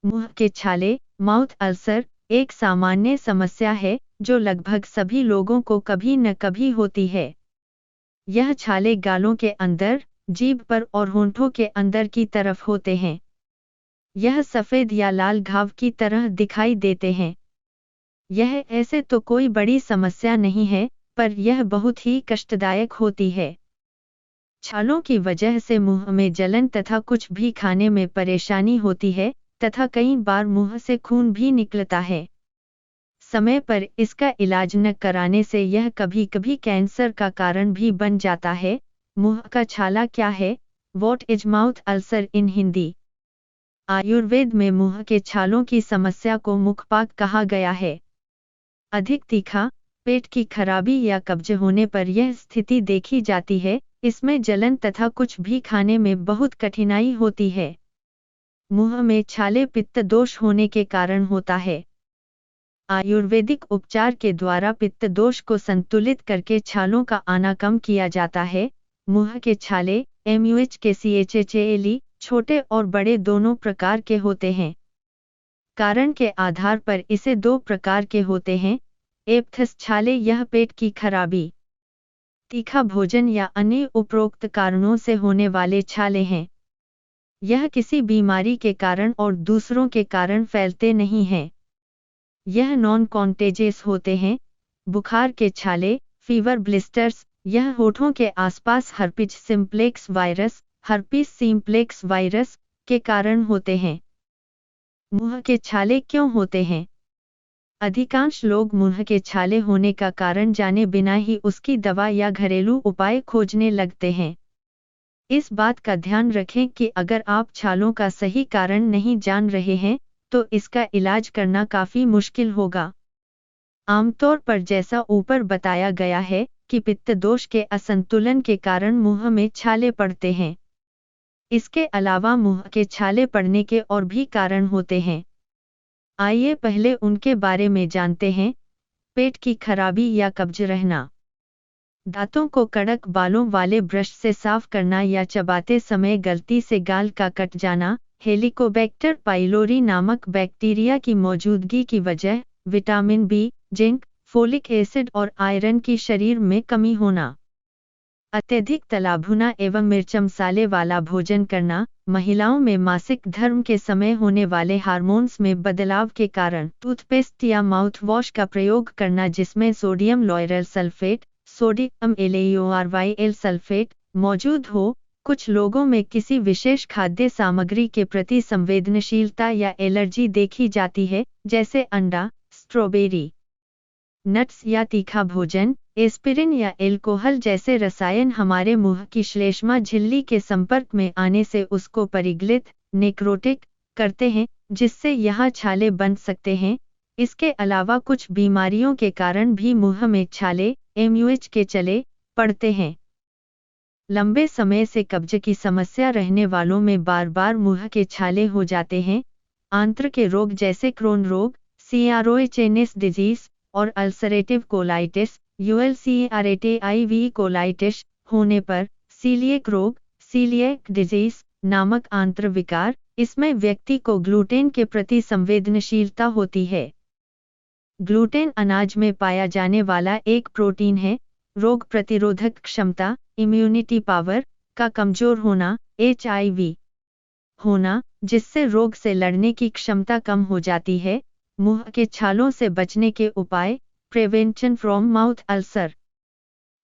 मुंह के छाले, माउथ अल्सर एक सामान्य समस्या है जो लगभग सभी लोगों को कभी न कभी होती है। यह छाले गालों के अंदर, जीभ पर और होंठों के अंदर की तरफ होते हैं। यह सफ़ेद या लाल घाव की तरह दिखाई देते हैं। यह ऐसे तो कोई बड़ी समस्या नहीं है, पर यह बहुत ही कष्टदायक होती है। छालों की वजह से मुंह में जलन तथा कुछ भी खाने में परेशानी होती है, तथा कई बार मुंह से खून भी निकलता है। समय पर इसका इलाज न कराने से यह कभी कभी कैंसर का कारण भी बन जाता है। मुंह का छाला क्या है? वॉट इज माउथ अल्सर इन हिंदी? आयुर्वेद में मुंह के छालों की समस्या को मुखपाक कहा गया है। अधिक तीखा, पेट की खराबी या कब्ज होने पर यह स्थिति देखी जाती है। इसमें जलन तथा कुछ भी खाने में बहुत कठिनाई होती है। मुंह में छाले पित्त दोष होने के कारण होता है। आयुर्वेदिक उपचार के द्वारा पित्त दोष को संतुलित करके छालों का आना कम किया जाता है। मुंह के छाले MUHKCHHALE छोटे और बड़े दोनों प्रकार के होते हैं। कारण के आधार पर इसे दो प्रकार के होते हैं। एप्थस छाले यह पेट की खराबी, तीखा भोजन या अन्य उपरोक्त कारणों से होने वाले छाले हैं। यह किसी बीमारी के कारण और दूसरों के कारण फैलते नहीं हैं। यह नॉन कॉन्टेजियस होते हैं। बुखार के छाले, फीवर ब्लिस्टर्स, यह होठों के आसपास हर्पीज सिम्प्लेक्स वायरस के कारण होते हैं। मुंह के छाले क्यों होते हैं? अधिकांश लोग मुंह के छाले होने का कारण जाने बिना ही उसकी दवा या घरेलू उपाय खोजने लगते हैं। इस बात का ध्यान रखें कि अगर आप छालों का सही कारण नहीं जान रहे हैं, तो इसका इलाज करना काफी मुश्किल होगा। आमतौर पर जैसा ऊपर बताया गया है कि पित्त दोष के असंतुलन के कारण मुंह में छाले पड़ते हैं। इसके अलावा मुंह के छाले पड़ने के और भी कारण होते हैं। आइए पहले उनके बारे में जानते हैं। पेट की खराबी या कब्ज रहना। दांतों को कड़क बालों वाले ब्रश से साफ करना या चबाते समय गलती से गाल का कट जाना। हेलिकोबैक्टर पाइलोरी नामक बैक्टीरिया की मौजूदगी की वजह, vitamin B, zinc, folic acid और आयरन की शरीर में कमी होना। अत्यधिक तला भुना एवं मिर्च मसाले वाला भोजन करना। महिलाओं में मासिक धर्म के समय होने वाले हार्मोन्स में बदलाव के कारण टूथपेस्ट या माउथ वॉश का प्रयोग करना जिसमें sodium lauryl sulphate, sodium LaORyl sulphate मौजूद हो। कुछ लोगों में किसी विशेष खाद्य सामग्री के प्रति संवेदनशीलता या एलर्जी देखी जाती है, जैसे अंडा, स्ट्रॉबेरी, नट्स या तीखा भोजन। एस्पिरिन या एल्कोहल जैसे रसायन हमारे मुंह की श्लेष्मा झिल्ली के संपर्क में आने से उसको परिगलित, नेक्रोटिक करते हैं, जिससे यहाँ छाले बन सकते हैं। इसके अलावा कुछ बीमारियों के कारण भी मुंह में छाले MUH के चले पड़ते हैं। लंबे समय से कब्ज की समस्या रहने वालों में बार बार मुंह के छाले हो जाते हैं। आंत्र के रोग जैसे क्रोन रोग, CROHNS डिजीज और अल्सरेटिव कोलाइटिस ULCRATIV कोलाइटिस होने पर सीलिएक रोग, सीलिएक डिजीज नामक आंत्र विकार, इसमें व्यक्ति को ग्लूटेन के प्रति संवेदनशीलता होती है। ग्लूटेन अनाज में पाया जाने वाला एक प्रोटीन है। रोग प्रतिरोधक क्षमता, इम्यूनिटी पावर का कमजोर होना, HIV होना, जिससे रोग से लड़ने की क्षमता कम हो जाती है। मुंह के छालों से बचने के उपाय, प्रिवेंशन फ्रॉम माउथ अल्सर।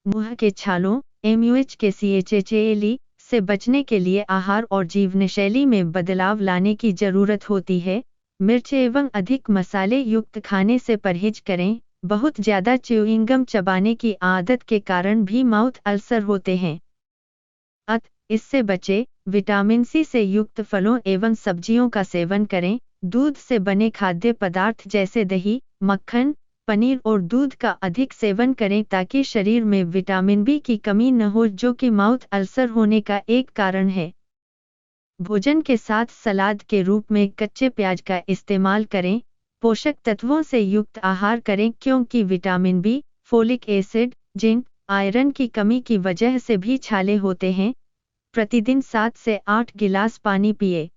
मुंह के छालों MUHKCHHALE से बचने के लिए आहार और जीवनशैली में बदलाव लाने की जरूरत होती है। मिर्च एवं अधिक मसाले युक्त खाने से परहेज करें। बहुत ज्यादा च्युइंगम चबाने की आदत के कारण भी माउथ अल्सर होते हैं। इससे बचे। विटामिन C से युक्त फलों एवं सब्जियों का सेवन करें। दूध से बने खाद्य पदार्थ जैसे दही, मक्खन, पनीर और दूध का अधिक सेवन करें ताकि शरीर में विटामिन B की कमी न हो, जो कि माउथ अल्सर होने का एक कारण है। भोजन के साथ सलाद के रूप में कच्चे प्याज का इस्तेमाल करें। पोषक तत्वों से युक्त आहार करें क्योंकि vitamin B, folic acid, zinc, iron की कमी की वजह से भी छाले होते हैं। प्रतिदिन 7 से 8 गिलास पानी पिए।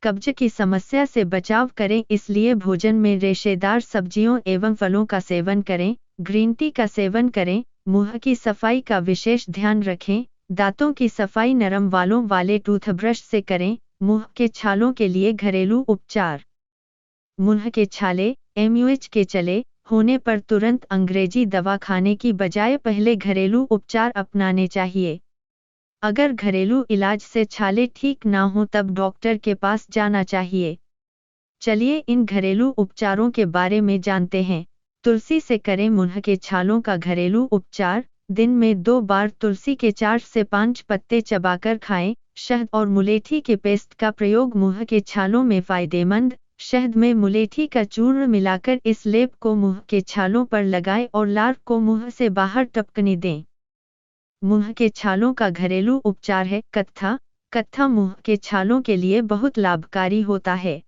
कब्ज की समस्या से बचाव करें, इसलिए भोजन में रेशेदार सब्जियों एवं फलों का सेवन करें। ग्रीन टी का सेवन करें। मुंह की सफाई का विशेष ध्यान रखें। दांतों की सफाई नरम वालों वाले टूथब्रश से करें। मुंह के छालों के लिए घरेलू उपचार। मुंह के छाले MUH के चले होने पर तुरंत अंग्रेजी दवा खाने की बजाय पहले घरेलू उपचार अपनाने चाहिए। अगर घरेलू इलाज से छाले ठीक ना हो तब डॉक्टर के पास जाना चाहिए। चलिए इन घरेलू उपचारों के बारे में जानते हैं। तुलसी से करें मुंह के छालों का घरेलू उपचार। दिन में 2 बार तुलसी के 4 से 5 पत्ते चबाकर खाएं। शहद और मुलेठी के पेस्ट का प्रयोग मुंह के छालों में फायदेमंद। शहद में मुलेठी का चूर्ण मिलाकर इस लेप को मुंह के छालों पर लगाएं और लार को मुंह से बाहर टपकने दें। मुंह के छालों का घरेलू उपचार है कत्था। कत्था मुंह के छालों के लिए बहुत लाभकारी होता है।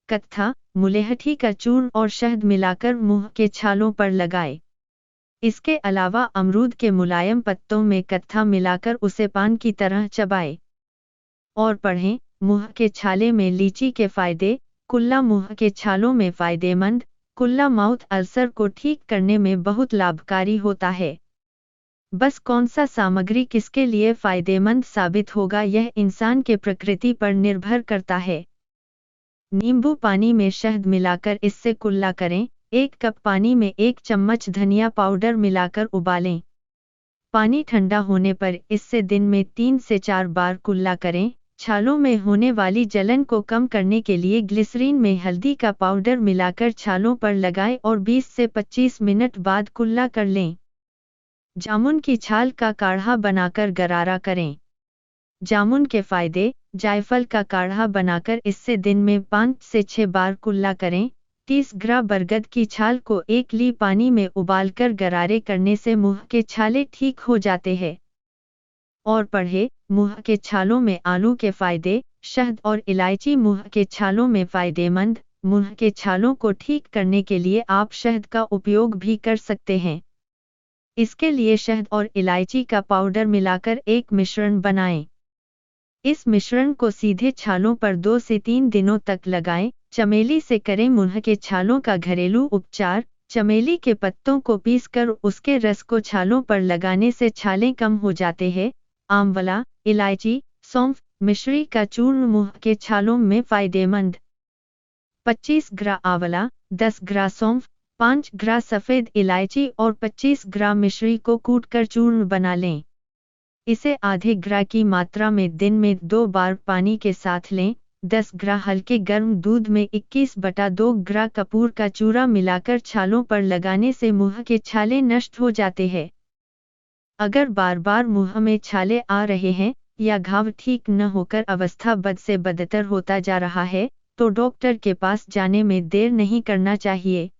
कत्था मुलेठी का चूर्ण और शहद मिलाकर मुंह के छालों पर लगाएं। इसके अलावा अमरूद के मुलायम पत्तों में कत्था मिलाकर उसे पान की तरह चबाएं। और पढ़ें मुंह के छाले में लीची के फायदे। कुल्ला मुंह के छालों में फायदेमंद। कुल्ला माउथ अल्सर को ठीक करने में बहुत लाभकारी होता है। बस कौन सा सामग्री किसके लिए फायदेमंद साबित होगा यह इंसान के प्रकृति पर निर्भर करता है। नींबू पानी में शहद मिलाकर इससे कुल्ला करें। 1 कप पानी में 1 चम्मच धनिया पाउडर मिलाकर उबालें। पानी ठंडा होने पर इससे दिन में 3 से 4 बार कुल्ला करें। छालों में होने वाली जलन को कम करने के लिए ग्लिसरीन में हल्दी का पाउडर मिलाकर छालों पर लगाएं और 20 से 25 मिनट बाद कुल्ला कर लें। जामुन की छाल का काढ़ा बनाकर गरारा करें। जामुन के फायदे। जायफल का काढ़ा बनाकर इससे दिन में 5 से 6 बार कुल्ला करें। 30 ग्राम बरगद की छाल को 1 ली पानी में उबालकर गरारे करने से मुंह के छाले ठीक हो जाते हैं। और पढ़े मुंह के छालों में आलू के फायदे। शहद और इलायची मुंह के छालों में फायदेमंद। मुंह के छालों को ठीक करने के लिए आप शहद का उपयोग भी कर सकते हैं। इसके लिए शहद और इलायची का पाउडर मिलाकर एक मिश्रण बनाएं। इस मिश्रण को सीधे छालों पर 2 से 3 दिनों तक लगाएं। चमेली से करें मुंह के छालों का घरेलू उपचार। चमेली के पत्तों को पीसकर उसके रस को छालों पर लगाने से छाले कम हो जाते हैं। आंवला, इलायची, सौंफ, मिश्री का चूर्ण मुंह के छालों में फायदेमंद। 25 ग्राम आंवला, 10 ग्राम सौंफ, 5 ग्राम सफ़ेद इलायची और 25 ग्राम मिश्री को कूटकर चूर्ण बना लें। इसे आधे ग्राम की मात्रा में दिन में 2 बार पानी के साथ लें। 10 ग्राम हल्के गर्म दूध में 21/2 ग्राम कपूर का चूरा मिलाकर छालों पर लगाने से मुंह के छाले नष्ट हो जाते हैं। अगर बार बार मुंह में छाले आ रहे हैं या घाव ठीक न होकर अवस्था बद से बदतर होता जा रहा है तो डॉक्टर के पास जाने में देर नहीं करना चाहिए।